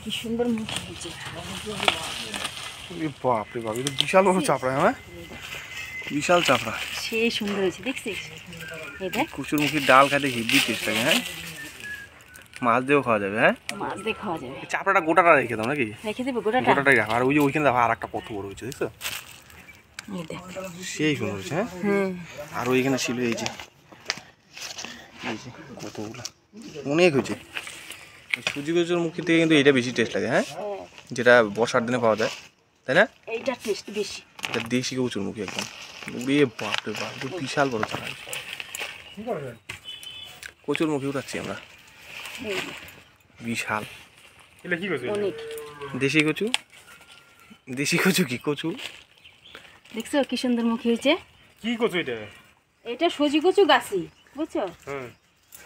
কি সুন্দর মুখ হয়েছে। বাপরে বাপ, এটা বিশাল বড় চাপড়া। হ্যাঁ, বিশাল চাপড়া, সেই সুন্দর হয়েছে দেখছিস। এই দেখ কচুর মুখির ডাল খাইতে হেভি টেস্ট লাগে। হ্যাঁ, মাছ দিয়েও খাওয়া যাবে। হ্যাঁ, মাছ দিয়ে খাওয়া যাবে। চাপড়াটা গোটাটা রেখে দাও নাকি? রেখে দেবো গোটাটা। গোটাটাই রাখো। আর ওই যে ওইখানে দেখো আর একটা কত বড় হয়েছে, দেখছো? এই দেখ সেই সুন্দর হয়েছে। হ্যাঁ, আর ওইখানে ছিল এই যে কতগুলো, অনেক হয়েছে। সুজি কচুর মুখি থেকে কিন্তু এটা বেশি টেস্ট লাগে। হ্যাঁ, যেটা বর্ষার দিনে পাওয়া যায়, তাই না? এইটা টেস্ট বেশি। এটা দেশি কচুর মুখি একদম। বাপরে বাপ, বিশাল বড় চারা। কচুর মুখি উঠাচ্ছি আমরা, বিশাল। অনেক দেশি কচু। দেশি কচু কি কচু দেখছো কি সুন্দর মুখী হয়েছে। কি কচু এটা? এটা সজি কচু গাছি, বুঝছো? হ্যাঁ,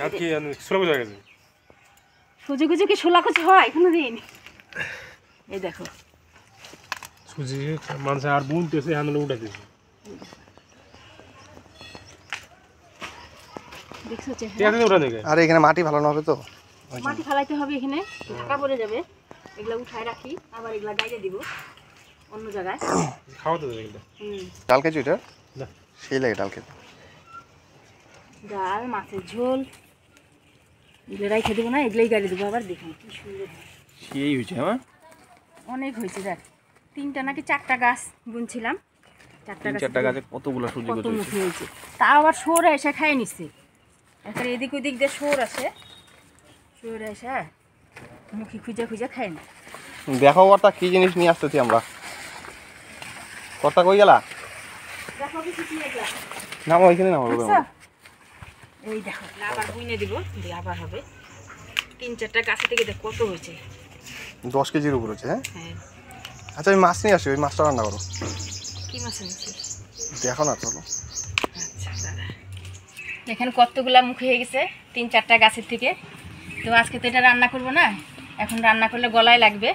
আর কি ছোলা কচু গেছে? সজি কচু কি ছোলা কচু হয় কোনোদিন? এই দেখো সুজি মানুষ আর বুনতেছে, হ্যান্ডেল উঠাইতেছে। দেখছো আর এখানে মাটি ভালো না হবে তো, মাটি ফালাইতে হবে, এখানে ঢাকা পড়ে যাবে। এগুলা উঠায় রাখি, আবার এগুলা গাইলে দিব অন্য জায়গায়। খাওয়াতে দেবে এগুলো। ডাল খেয়েছো এটা? সেই লাগে ডাল খেতে। ডাল, মাছের ঝোল এগুলো রাইখে দেবো না, এগুলোই গাইলে দেবো। আবার দেখুন কি সুন্দর সেই হয়েছে। হ্যাঁ, অনেক হয়েছে। দেখ 3টা নাকি 4টা গাছ বুনছিলাম, 4টা গাছে কতগুলো সুজি কত কচু মুখী হয়েছে। তাও আবার সরে এসে খাইয়ে নিচ্ছে। এখন এদিক ওদিক দিয়ে সর আসে, সরে এসে মুখী খুঁজে খুঁজে খাই না। দেখো কর্তা কি জিনিস নিয়ে আসতেছি আমরা। কর্তা কই গেলা? দেখো কিছু কি এগুলা নামো ওইখানে, নামো। দেখছো? এই দেখো আবার বুনে দিব, দিয়ে আবার হবে। 3-4টা গাছে থেকে দেখ কত হয়েছে। 10 কেজির উপর হচ্ছে। হ্যাঁ, হ্যাঁ। আচ্ছা আমি মাছ নিয়ে আসি, ওই মাছটা রান্না করো। কি মাছ এনেছিস? দেখো না, চলো। আচ্ছা দাদা, এখানে কতগুলা মুখ হয়ে গেছে 3-4টা গাছের থেকে। তো আজকে তো এটা রান্না করবো না, এখন রান্না করলে গলায় লাগবে।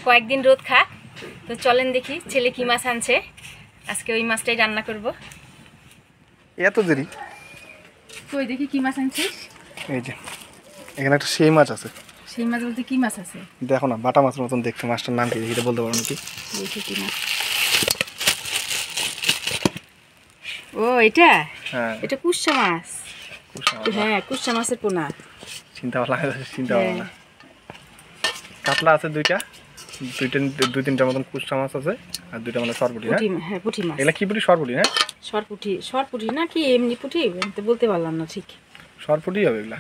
কয়েকদিন রোদ খা। তো চলেন দেখি ছেলে কি মাছ আনছে, আজকে ওই মাছটাই রান্না করব। এত দেরি? তুই দেখি কি মাছ আনছিস। এই যে এখানে একটা সেই মাছ আছে। সেই মাছ বলতে কি মাছ আছে? দেখো না, বাটা মাছের মতন দেখতে। মাছটার নাম কি এটা বলতে পারো নাকি? দেখি কি মাছ। ও এটা? হ্যাঁ, এটা কুশা মাছ। হ্যাঁ, কুশা মাছের পোনা। চিন্তা ভাবনা, চিন্তা ভাবনা। কাতলা আছে দুইটা, 2-3টার মতন কুচা মাছ আছে, আর 2টা মানে সরপুটি। হ্যাঁ, পুঁটি মাছ। এগুলা কি পুঁটি? সরপুটি। হ্যাঁ, সরপুটি না কি এমনি পুঁটি তো বলতে পারলাম না ঠিক। সরপুটি হবে এগুলা।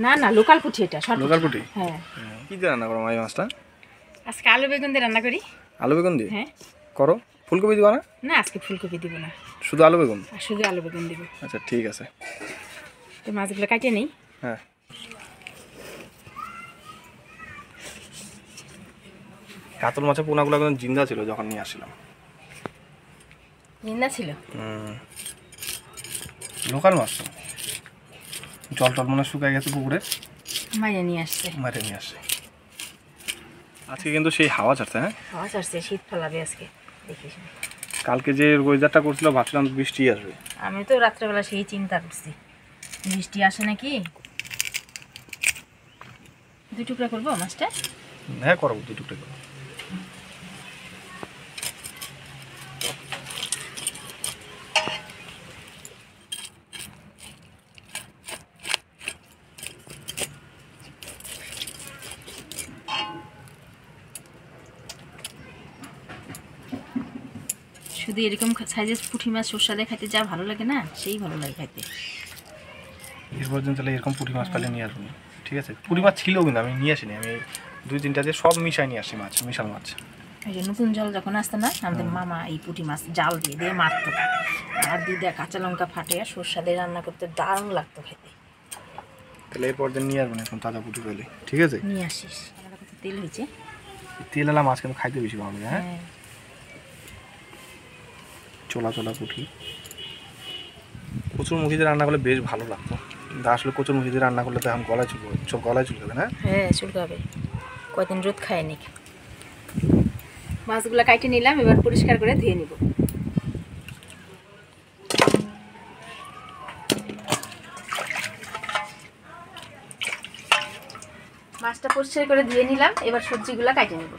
না না, লোকাল পুঁটি এটা। লোকাল পুঁটি। হ্যাঁ। কি দিয়ে রান্না করো এই মাছটা? আজকে আলু বেগুন দিয়ে রান্না করি। আলু বেগুন দিয়ে? হ্যাঁ। করো। ফুলকপি দিবা না? না, আজকে ফুলকপি দিব না, শুধু আলু বেগুন? শুধু আলু বেগুন দিব। আচ্ছা ঠিক আছে। তো মাছগুলো কাটিয়ে নেই। হ্যাঁ, কাতল মাছের পোনাগুলো কিন্তু জিন্দা ছিল যখন নিয়ে আসছিলাম। জিন্দা ছিল? লোকাল মাছ তো, জল টল মনে শুকায় গেছে পুকুরে, মাইয়া নিয়ে আসছে। মারে নিয়ে আসছে। আজকে কিন্তু সেই হাওয়া ছাড়ছে। হ্যাঁ, হাওয়া ছাড়ছে, শীত ফলাবে আজকে দেখিস। কালকে যে ওয়েদারটা করছিল ভাবছিলাম বৃষ্টি আসবে। আমি তো রাত্রেবেলা সেই চিন্তা করছি বৃষ্টি আসে নাকি। 2 টুকরা করবো মাছটা? হ্যাঁ করো, 2 টুকরা করো। শুধু এরকম সাইজের পুঁটি মাছ সরষা দিয়ে খাইতে যা ভালো লাগে না, সেই ভালো লাগে খাইতে। এর পর্যন্ত তাহলে এরকম পুঁটি মাছ পালে নিয়ে আসবো। ঠিক আছে, পুঁটি মাছ ছিল কিন্তু আমি নিয়ে আসিনি। আমি 2-3টা দিয়ে সব মিশাই নিয়ে আসি মাছ, মিশাল মাছ। এই যে নতুন জাল যখন আসতো না, আমাদের মামা এই পুঁটি মাছ জাল দিয়ে দিয়ে মারতো, আর দিদা কাঁচা লঙ্কা ফাটিয়ে সরষা দিয়ে রান্না করতে দারুণ লাগতো খেতে। তাহলে এরপর দিন নিয়ে আসবো না এখন তাজা পুঁটি পেলে। ঠিক আছে, নিয়ে আসিস। আমার কাছে তেল হয়েছে। তেলালা মাছ কিন্তু খাইতে বেশি ভালো লাগে। হ্যাঁ, চোলা চোলা পুঁটি কচুর মুখি দিয়ে রান্না করলে বেশ ভালো লাগতো। কিন্তু আসলে কচুর মুখি দিয়ে রান্না করলে তো এখন গলায় চুলকাবে না? হ্যাঁ, চুলকাবে। কয়দিন রোদ খায়নি। মাছগুলো কাটে নিলাম, এবার পরিষ্কার করে ধুয়ে নিব। মাছটা পরিষ্কার করে ধুয়ে নিলাম, এবার সবজিগুলো কাটে নেব।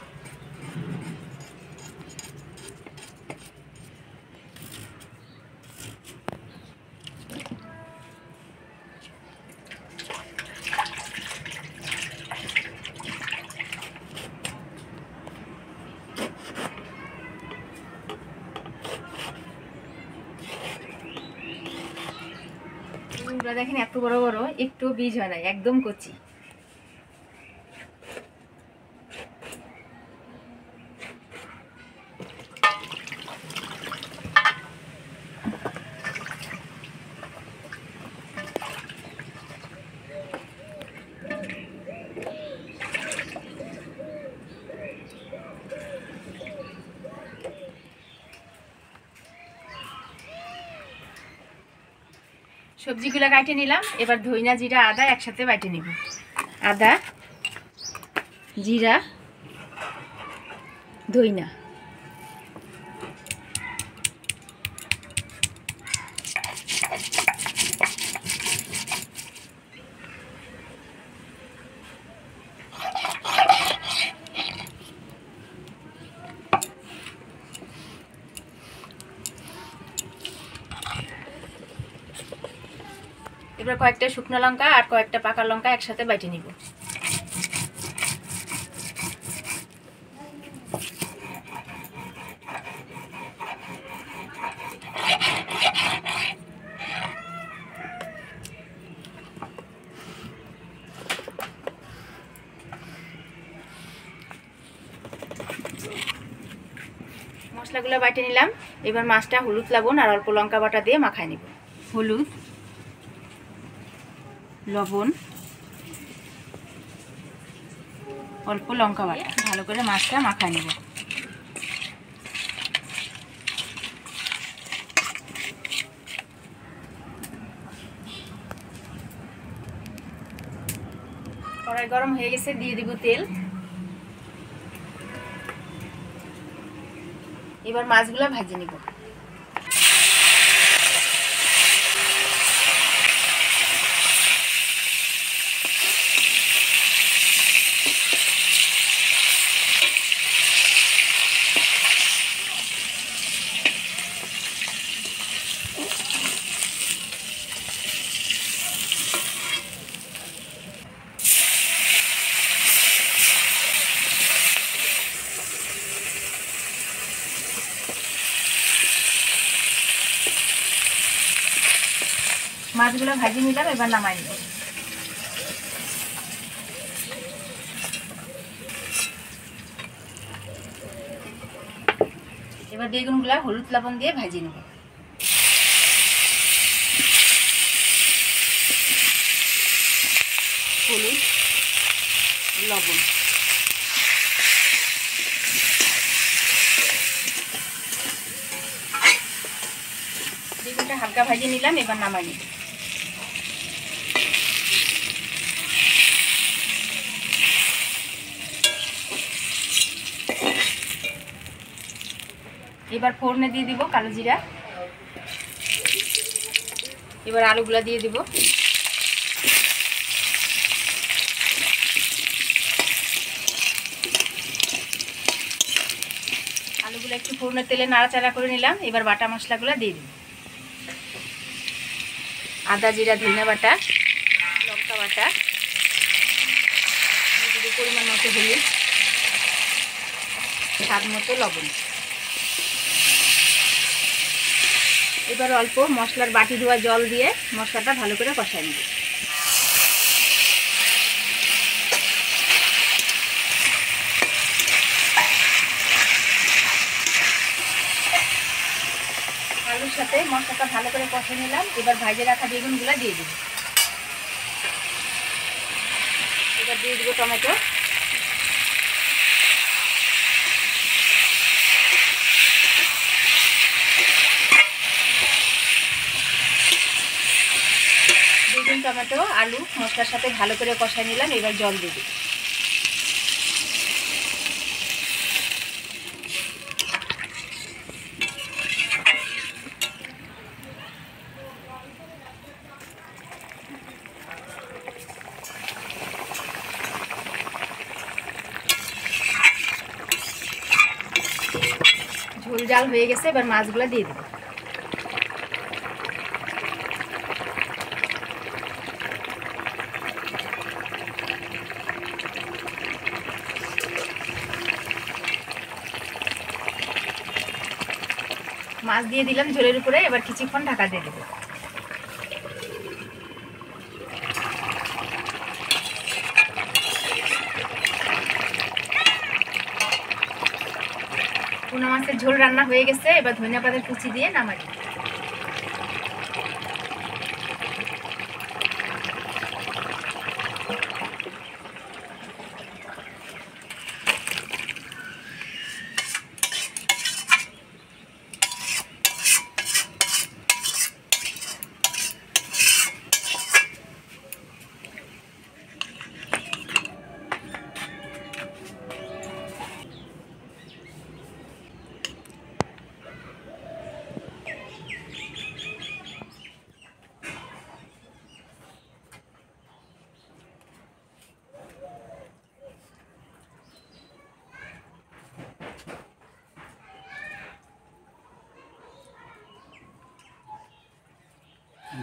দেখেন এত বড় বড়, একটু বীজ হয় না, একদম কচি। সবজিগুলো কাটে নিলাম, এবার ধইনা জিরা আদা একসাথে বাটে নিব। আদা, জিরা, ধইনা। এবার কয়েকটা শুকনো লঙ্কা আর কয়েকটা পাকা লঙ্কা একসাথে বাইটে নিব। মশলাগুলো বাইটে নিলাম, এবার মাছটা হলুদ লবণ আর অল্প লঙ্কা বাটা দিয়ে মাখায় নিব। হলুদ, লবণ, অল্প লঙ্কা বাটা, ভালো করে মাছটা মাখায় নেব। কড়াই গরম হয়ে গেছে, দিয়ে দিব তেল। এবার মাছগুলো ভেজে নিব। মাছগুলো ভাজি নিলাম, এবার নামাই নিব। এবার বেগুনগুলা হলুদ লবণ দিয়ে ভাজি নেব। হলুদ, লবণ, বেগুনটা হালকা ভাজি নিলাম, এবার নামাই নিব। এবার ফোড়নে দিয়ে দিব কালো জিরা। এবার আলুগুলা দিয়ে দিব। আলুগুলো একটু ফোড়নের তেলে নাড়াচাড়া করে নিলাম, এবার বাটা মশলাগুলো দিয়ে দিব। আদা, জিরা, ধনিয়া বাটা, লঙ্কা বাটা, পরিমাণ মতো হলুদ, স্বাদ মতো লবণ। এবার অল্প মশলার বাটি ধোয়া জল দিয়ে মশলাটা ভালো করে কষাই নেব। আলুর সাথে মশলাটা ভালো করে কষে নিলাম, এবার ভাজে রাখা বেগুনগুলো দিয়ে দেব। এবার দিয়ে দেবো টমেটো। বেগুন, টমেটো, আলু মশলার সাথে ভালো করে কষাই নিলাম, এবার জল দিয়ে দেব। ঝোল জাল হয়ে গেছে, এবার মাছগুলো দিয়ে দেবো। মাছ দিয়ে দিলাম ঝোলের উপরে, এবার কিছুক্ষণ ঢাকা দিয়ে দেবো। পোনা মাছের ঝোল রান্না হয়ে গেছে, এবার ধনিয়া পাতার কুচি দিয়ে নামাই দেব।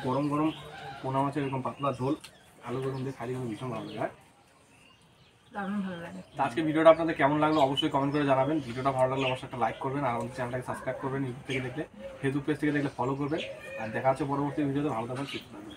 গরম গরম পোনা মাছের এরকম পাতলা ঝোল আলু গরম দিয়ে খালি ভীষণ ভালো লাগে। দারুণ ভালো লাগে। তো আজকে ভিডিওটা আপনাদের কেমন লাগলো অবশ্যই কমেন্ট করে জানাবেন। ভিডিওটা ভালো লাগলে অবশ্যই একটা লাইক করবেন, আর আমাদের চ্যানেলটাকে সাবস্ক্রাইব করবেন। ইউটিউব থেকে দেখলে, ফেসবুক পেজ থেকে দেখলে ফলো করবেন। আর দেখা হচ্ছে পরবর্তী ভিডিওতে। ভালো থাকবেন, সুস্থ থাকবেন।